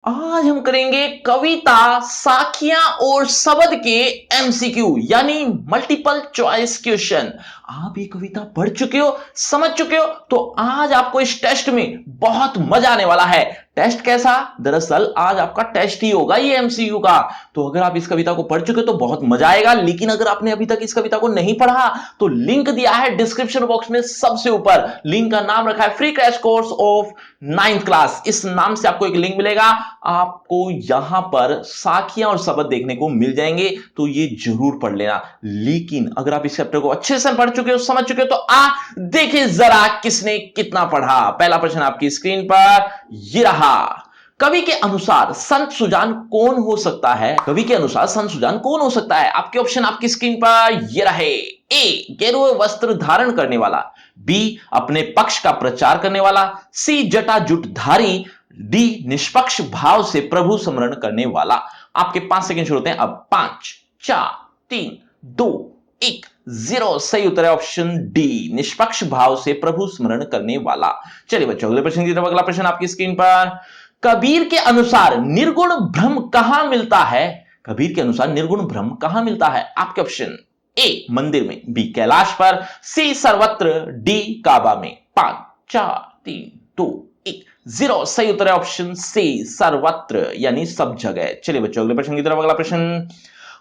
आज हम करेंगे कविता, साखियां और शब्द के एमसीक्यू यानी मल्टीपल चॉइस क्वेश्चन। आप ये कविता पढ़ चुके हो, समझ चुके हो, तो आज आपको इस टेस्ट में बहुत मजा आने वाला है। टेस्ट कैसा? दरअसल आज आपका टेस्ट ही होगा ये एमसीक्यू का। तो अगर आप इस कविता को पढ़ चुके हो तो बहुत मजा आएगा, लेकिन अगर आपने अभी तक इस कविता को नहीं पढ़ा तो लिंक दिया है डिस्क्रिप्शन बॉक्स में सबसे ऊपर। लिंक का नाम रखा है free crash course of 9th class. इस नाम से आपको एक लिंक मिलेगा, आपको यहां पर साखियां और शब्द देखने को मिल जाएंगे, तो ये जरूर पढ़ लेना। लेकिन अगर आप इस चैप्टर को अच्छे से पढ़ चुके हो, समझ चुके हो, तो देखिए जरा किसने कितना पढ़ा। पहला प्रश्न आपकी स्क्रीन पर ये रहा। कवि के अनुसार संत सुजान कौन हो सकता है? कवि के अनुसार संत सुजान कौन हो सकता है? आपके ऑप्शन आपकी स्क्रीन पर ये रहे। ए गेरुए वस्त्र धारण करने वाला, बी अपने पक्ष का प्रचार करने वाला, सी जटाजुटधारी, डी निष्पक्ष भाव से प्रभु स्मरण करने वाला। आपके 5 सेकंड शुरू होते हैं अब। 5 4 3 2 1 0। सही उत्तर है ऑप्शन डी, निष्पक्ष भाव से प्रभु स्मरण करने वाला। चलिए बच्चों, अगले प्रश्न की तरफ। अगला प्रश्न आपकी स्क्रीन पर। कबीर के अनुसार निर्गुण ब्रह्म कहां मिलता है? कबीर के अनुसार निर्गुण ब्रह्म कहां मिलता है? आपके ऑप्शन। ए मंदिर में, बी कैलाश पर, सी सर्वत्र, डी काबा में। 5 4 3 2 1 0। सही उत्तर है ऑप्शन सी, सर्वत्र यानी सब जगह। चलिए बच्चों, अगले प्रश्न की तरफ। अगला प्रश्न।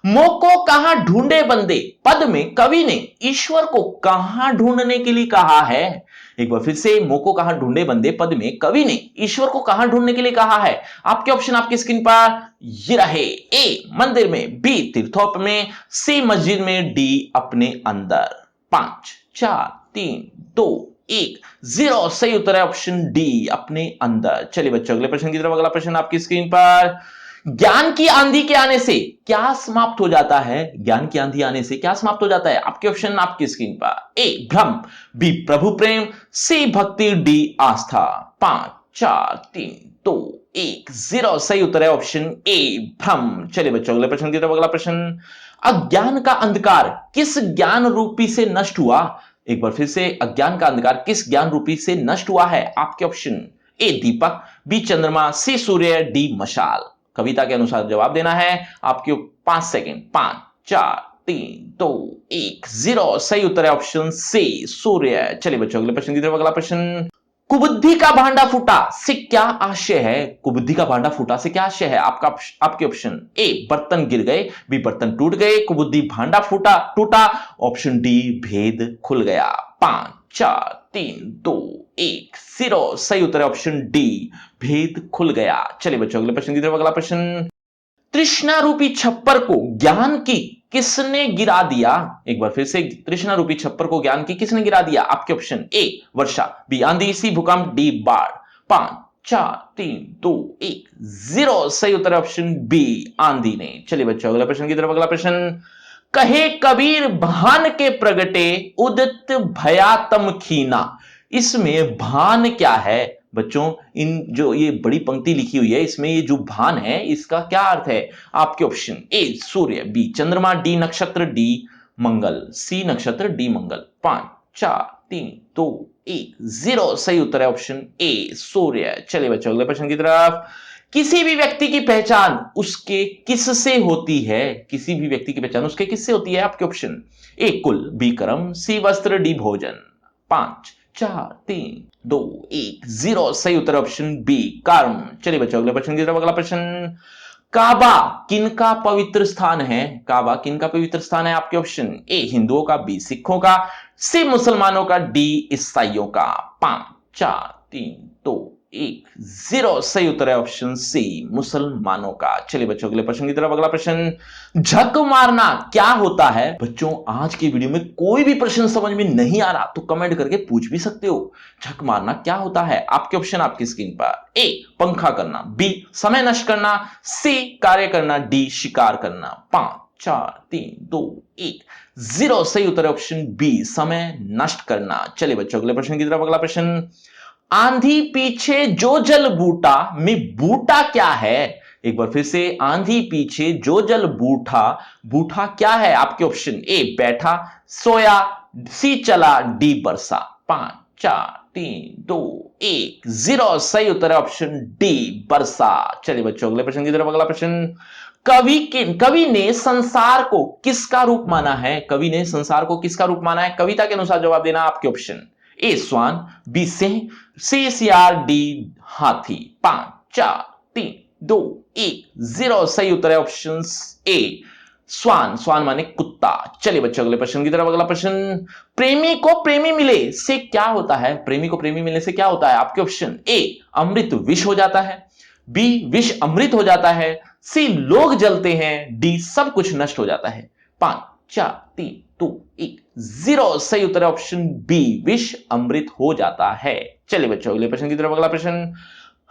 मोको कहां ढूंढे बंदे पद में कवि ने ईश्वर को कहां ढूंढने के लिए कहा है? एक बार फिर से, मोको कहां ढूंढे बंदे पद में कवि ने ईश्वर को कहां ढूंढने के लिए कहा है? आपके ऑप्शन आपकी स्क्रीन पर ये रहे। ए मंदिर में, बी तीर्थोप में, सी मस्जिद में, डी अपने अंदर। 5 4 3 2 1 0। सही उत्तर है ऑप्शन डी, अपने अंदर। चलिए बच्चों, अगले प्रश्न की तरफ। अगला प्रश्न आपकी स्क्रीन पर। ज्ञान की आंधी के आने से क्या समाप्त हो जाता है? ज्ञान की आंधी आने से क्या समाप्त हो जाता है? आपके ऑप्शन आपकी स्क्रीन पर। ए भ्रम, बी प्रभु प्रेम, सी भक्ति, डी आस्था। 5 4 3 2 1 0। सही उत्तर है ऑप्शन ए, भ्रम। चलिए बच्चों, अगले प्रश्न की तरफ। अगला प्रश्न। अज्ञान का अंधकार किस ज्ञान रूपी से नष्ट हुआ? एक बार फिर से, अज्ञान का अंधकार किस ज्ञान रूपी से नष्ट हुआ है? आपके ऑप्शन। ए दीपक, बी चंद्रमा, सी सूर्य, डी मशाल। कविता के अनुसार जवाब देना है। आपके 5 सेकंड। 5 4 3 2 1 0। सही उत्तर है ऑप्शन सी, सूर्य। चलिए बच्चों, अगले प्रश्न की तरफ। अगला प्रश्न। कुबुद्धि का भांडा फूटा से क्या आशय है? कुबुद्धि का भांडा फूटा से क्या आशय है? आपके ऑप्शन। ए बर्तन गिर गए, बी बर्तन टूट गए, कुबुद्धि भांडा फूटा टूटा, ऑप्शन डी भेद खुल गया। 5 4 3 2 1 0। सही उत्तर है ऑप्शन डी, भेद खुल गया। चलिए बच्चों, अगले प्रश्न की तरफ। अगला प्रश्न। तृष्णा रूपी छप्पर को ज्ञान की किसने गिरा दिया? एक बार फिर से, तृष्णा रूपी छप्पर को ज्ञान की किसने गिरा दिया? आपके ऑप्शन। ए वर्षा, बी आंधी, सी भूकंप, डी बाढ़। 5 4 3 2 1 0। सही उत्तर है ऑप्शन बी, आंधी ने। चलिए बच्चों, अगला प्रश्न की तरफ। अगला प्रश्न। कहे कबीर भान के प्रगटे उदित भयातम खीना। इसमें भान क्या है बच्चों? इन जो ये बड़ी पंक्ति लिखी हुई है, इसमें ये जो भान है इसका क्या अर्थ है? आपके ऑप्शन। ए सूर्य, बी चंद्रमा, डी नक्षत्र, डी मंगल, सी नक्षत्र, डी मंगल। 5 4 3 2 1 0। सही उत्तर है ऑप्शन ए, सूर्य। चलिए बच्चों, अगले प्रश्न की तरफ। किसी भी व्यक्ति की पहचान उसके किससे होती है? किसी भी व्यक्ति की पहचान उसके किससे होती है? आपके ऑप्शन। ए कुल, बी कर्म, सी वस्त्र, डी भोजन। 5 4 3 2 1 0। सही उत्तर ऑप्शन बी, कर्म। चलिए बच्चों, अगले प्रश्न की तरफ। अगला प्रश्न। काबा किनका पवित्र स्थान है? काबा किनका पवित्र स्थान है? आपके ऑप्शन। ए हिंदुओं का, बी सिखों का, सी मुसलमानों का, डी ईसाइयों का। 5 4 3 2 1 0। सही उत्तर है ऑप्शन सी, मुसलमानों का। चलिए बच्चों, अगले प्रश्न की तरफ। अगला प्रश्न। झक मारना क्या होता है? बच्चों, आज की वीडियो में कोई भी प्रश्न समझ में नहीं आ रहा तो कमेंट करके पूछ भी सकते हो। झक मारना क्या होता है? आपके ऑप्शन आपकी स्क्रीन पर। ए पंखा करना, बी समय नष्ट करना, सी कार्य करना, डी शिकार करना। 5 4 3 2 1 0। सही उत्तर है ऑप्शन बी, समय नष्ट करना। चलिए बच्चों, अगले प्रश्न की तरफ। अगला प्रश्न। आंधी पीछे जो जल बूटा में बूटा क्या है? एक बार फिर से, आंधी पीछे जो जल बूठा, बूठा क्या है? आपके ऑप्शन। ए बैठा, सोया, सी चला, डी बरसा। 5 4 3 2 एक, जीरो। सही उत्तर है ऑप्शन डी, वर्षा। चलिए बच्चों अगले प्रश्न की तरफ। अगला प्रश्न, कवि ने संसार को किसका रूप माना है? कवि ने संसार को किसका रूप माना है? कविता के अनुसार जवाब देना आपके ऑप्शन। ए स्वान, बी सिंह, सी सियार, डी हाथी। 5 4 3 2 1, जीरो। सही उत्तर है ऑप्शन ए, स्वान। स्वान माने कुत्ता। चलिए बच्चों अगले प्रश्न की तरफ। अगला प्रश्न, प्रेमी को प्रेमी मिले से क्या होता है? प्रेमी को प्रेमी मिलने से क्या होता है? आपके ऑप्शन। ए अमृत विष हो जाता है, बी विष अमृत हो जाता है, सी लोग जलते हैं, डी सब कुछ नष्ट हो जाता है। 5 4 3 2 1, जीरो। सही उत्तर है ऑप्शन बी, विष अमृत हो जाता है। चलिए बच्चों अगले प्रश्न की तरफ। अगला प्रश्न,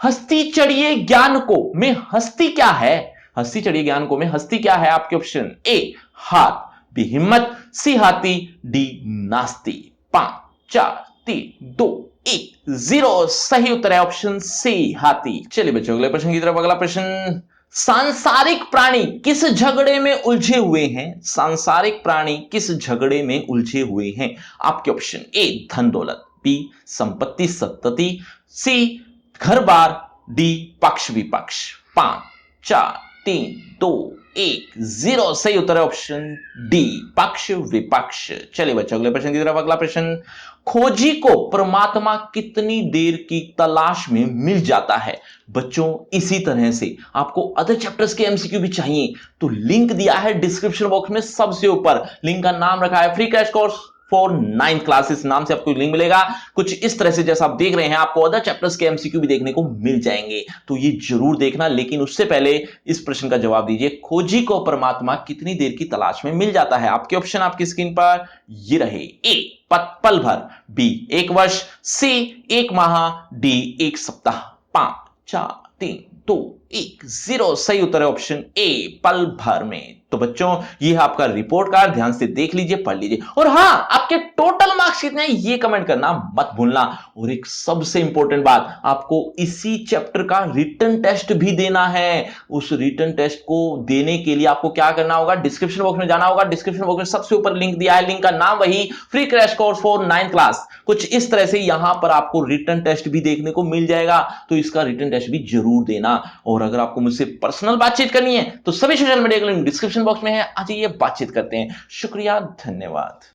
हस्ती चढ़िए ज्ञान को में हस्ती क्या है? हस्ती चढ़िए ज्ञान को में हस्ती क्या है? आपके ऑप्शन। ए हाथ, बी हिम्मत, सी हाथी, डी नास्ती। 5 4 3 2 1, जीरो। सही उत्तर है ऑप्शन सी, हाथी। चलिए बच्चों अगले प्रश्न की तरफ। अगला प्रश्न, सांसारिक प्राणी किस झगड़े में उलझे हुए हैं? सांसारिक प्राणी किस झगड़े में उलझे हुए हैं? आपके ऑप्शन। ए धन दौलत, बी संपत्ति सत्तति, सी घर बार, डी पक्ष विपक्ष। 5 4 3 2 1, जीरो। सही उत्तर है ऑप्शन डी, पक्ष विपक्ष। चलिए बच्चों अगले प्रश्न की तरफ। अगला प्रश्न, खोजी को परमात्मा कितनी देर की तलाश में मिल जाता है? बच्चों इसी तरह से आपको अदर चैप्टर्स के एमसीक्यू भी चाहिए तो लिंक दिया है डिस्क्रिप्शन बॉक्स में सबसे ऊपर। लिंक का नाम रखा है free crash course for 9th classes, नाम से आपको लिंक मिलेगा। कुछ इस तरह से जैसा आप देख रहे हैं, आपको अदर चैप्टर्स के एमसीक्यू भी देखने को मिल जाएंगे, तो ये जरूर देखना। लेकिन उससे पहले इस प्रश्न का जवाब दीजिए, खोजी को परमात्मा कितनी देर की तलाश में मिल जाता है? आपके ऑप्शन आपकी स्क्रीन पर ये रहे। ए पल भर, बी 1 वर्ष, सी 1 माह, डी 1 सप्ताह। 5 4 3 2 1, जीरो। सही उत्तर है ऑप्शन ए, पल भर में। तो बच्चों ये है आपका रिपोर्ट कार्ड, ध्यान से देख लीजिए, पढ़ लीजिए। और हां, आपके टोटल मार्क्स कितने हैं ये कमेंट करना मत भूलना। और एक सबसे इंपॉर्टेंट बात, आपको इसी चैप्टर का रिटन टेस्ट भी देना है। उस रिटन टेस्ट को देने के लिए आपको क्या करना होगा? डिस्क्रिप्शन बॉक्स में जाना होगा। डिस्क्रिप्शन बॉक्स में सबसे ऊपर लिंक दिया है, लिंक का नाम वही, free crash course for 9th class. कुछ इस तरह से यहां पर आपको रिटन टेस्ट भी देखने को मिल जाएगा, तो इसका रिटन टेस्ट भी जरूर देना। और अगर आपको मुझसे पर्सनल बातचीत करनी है तो सभी सोशल मीडिया के लिंक डिस्क्रिप्शन बॉक्स में है, आ जाइए बातचीत करते हैं। शुक्रिया, धन्यवाद।